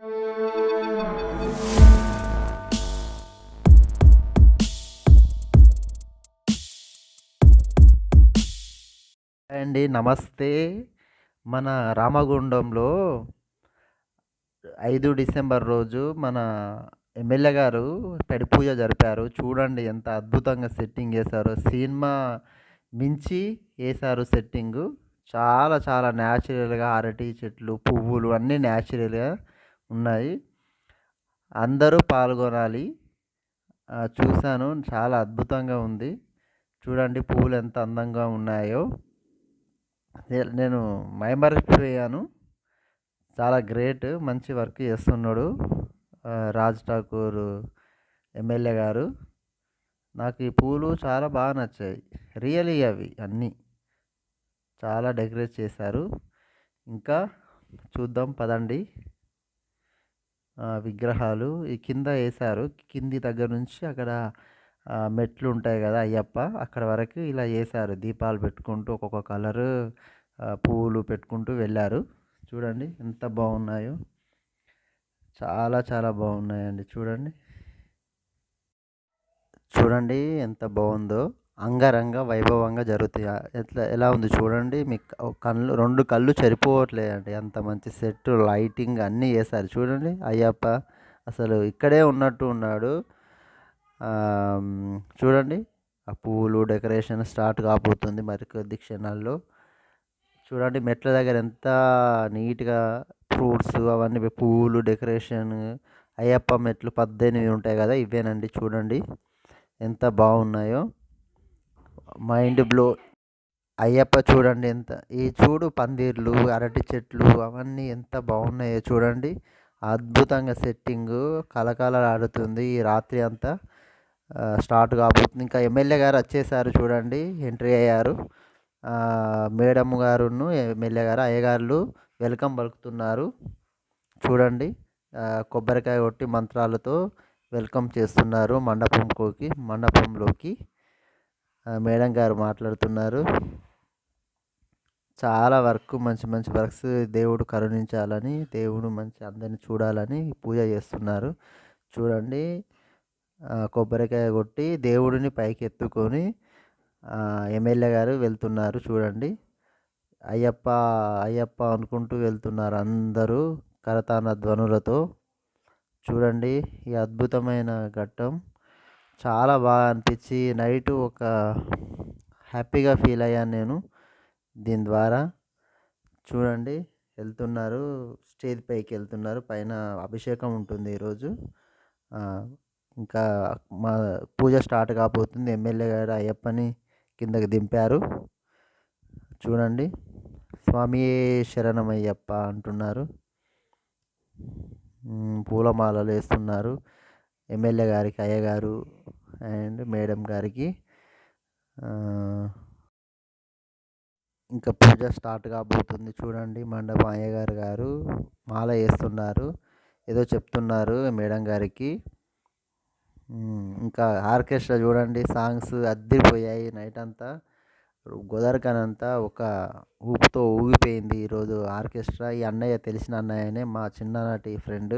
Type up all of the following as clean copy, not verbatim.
అండి నమస్తే. మన రామగుండంలో 5 డిసెంబర్ రోజు మన ఎమ్మెల్యే గారు పెడి పూజ జరిపారు. చూడండి ఎంత అద్భుతంగా సెట్టింగ్ చేశారో. సినిమా మించి ఏశారు సెట్టింగు. చాలా చాలా న్యాచురల్‌గా అరటి చెట్లు, పువ్వులు అన్నీ న్యాచురల్‌గా ఉన్నాయి. అందరూ పాల్గొనాలి. చూసాను చాలా అద్భుతంగా ఉంది. చూడండి పువ్వులు ఎంత అందంగా ఉన్నాయో. నేను మైమరిచిపోయాను. చాలా గ్రేట్. మంచి వర్క్ చేస్తున్నాడు రాజ్ ఠాకూర్ ఎమ్మెల్యే గారు. నాకు ఈ పూలు చాలా బాగా నచ్చాయి. రియలీ అవి అన్నీ చాలా డెకరేట్ చేశారు. ఇంకా చూద్దాం పదండి. విగ్రహాలు ఈ కింద వేశారు. కింది దగ్గర నుంచి అక్కడ మెట్లు ఉంటాయి కదా అయ్యప్ప, అక్కడ వరకు ఇలా వేశారు. దీపాలు పెట్టుకుంటూ ఒక్కొక్క కలరు పువ్వులు పెట్టుకుంటూ వెళ్ళారు. చూడండి ఎంత బాగున్నాయో. చాలా చాలా బాగున్నాయండి. చూడండి చూడండి ఎంత బాగుందో. అంగరంగ వైభవంగా జరుగుతాయి. ఎలా ఉంది చూడండి. మీకు కళ్ళు, రెండు కళ్ళు సరిపోవట్లేదండి. అంత మంచి సెట్, లైటింగ్ అన్నీ వేశారు. చూడండి అయ్యప్ప అసలు ఇక్కడే ఉన్నట్టు ఉన్నాడు. చూడండి ఆ పువ్వులు డెకరేషన్ స్టార్ట్ కాబోతుంది మరి కొద్ది క్షణాల్లో. చూడండి మెట్ల దగ్గర ఎంత నీట్గా ఫ్రూట్స్ అవన్నీ పువ్వులు డెకరేషన్. అయ్యప్ప మెట్లు 18 ఉంటాయి కదా, ఇవేనండి. చూడండి ఎంత బాగున్నాయో. Mind blow. అయ్యప్ప చూడండి ఎంత ఈ చూడు పందిర్లు, అరటి చెట్లు అవన్నీ ఎంత బాగున్నాయో చూడండి. అద్భుతంగా సెట్టింగు కలకలలాడుతుంది. ఈ రాత్రి అంతా స్టార్ట్ కాబోతుంది. ఇంకా ఎమ్మెల్యే గారు వచ్చేసారు చూడండి, ఎంట్రీ అయ్యారు. మేడం గారును ఎమ్మెల్యే గారు అయ్యగారులు వెల్కమ్ పలుకుతున్నారు. చూడండి కొబ్బరికాయ కొట్టి మంత్రాలతో వెల్కమ్ చేస్తున్నారు మండపంలోకి. మేడం గారు మాట్లాడుతున్నారు. చాలా వర్క్, మంచి మంచి వర్క్స్. దేవుడు కరుణించాలని, దేవుడు మంచి అందరిని చూడాలని పూజ చేస్తున్నారు. చూడండి కొబ్బరికాయ కొట్టి దేవుడిని పైకి ఎత్తుకొని ఎమ్మెల్యే గారు వెళ్తున్నారు. చూడండి అయ్యప్ప అయ్యప్ప అనుకుంటూ వెళ్తున్నారు అందరూ కరతాన ధ్వనులతో. చూడండి ఈ అద్భుతమైన ఘట్టం చాలా బాగా అనిపించి నైటు ఒక హ్యాపీగా ఫీల్ అయ్యాను నేను దీని ద్వారా. చూడండి వెళ్తున్నారు, స్టేజ్ పైకి వెళ్తున్నారు. పైన అభిషేకం ఉంటుంది ఈరోజు. ఇంకా మా పూజ స్టార్ట్ కాబోతుంది. ఎమ్మెల్యే గారు అయ్యప్పని కిందకి దింపారు. చూడండి స్వామియే శరణమయ్యప్ప అంటున్నారు. పూలమాలలు వేస్తున్నారు ఎమ్మెల్యే గారికి, అయ్యగారు అండ్ మేడం గారికి. ఇంకా పూజ స్టార్ట్ కాబోతుంది. చూడండి మండపం అయ్యగారు గారు మాల వేస్తున్నారు, ఏదో చెప్తున్నారు మేడం గారికి. ఇంకా ఆర్కెస్ట్రా చూడండి, సాంగ్స్ అద్దిరిపోయాయి. నైట్ అంతా గోదావరికనంతా ఒక ఊపుతో ఊగిపోయింది ఈరోజు ఆర్కెస్ట్రా. ఈ అన్నయ్య తెలిసిన అన్నయ్యనే, మా చిన్ననాటి ఫ్రెండ్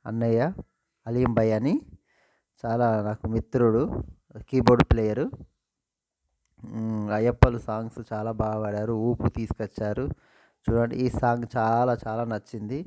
అన్నయ్య అలీం భాయ్ అని, చాలా నాకు మిత్రుడు, కీబోర్డ్ ప్లేయరు. అయ్యప్పలు సాంగ్స్ చాలా బాగా పాడారు, ఊపు తీసుకొచ్చారు. చూడండి ఈ సాంగ్ చాలా చాలా నచ్చింది.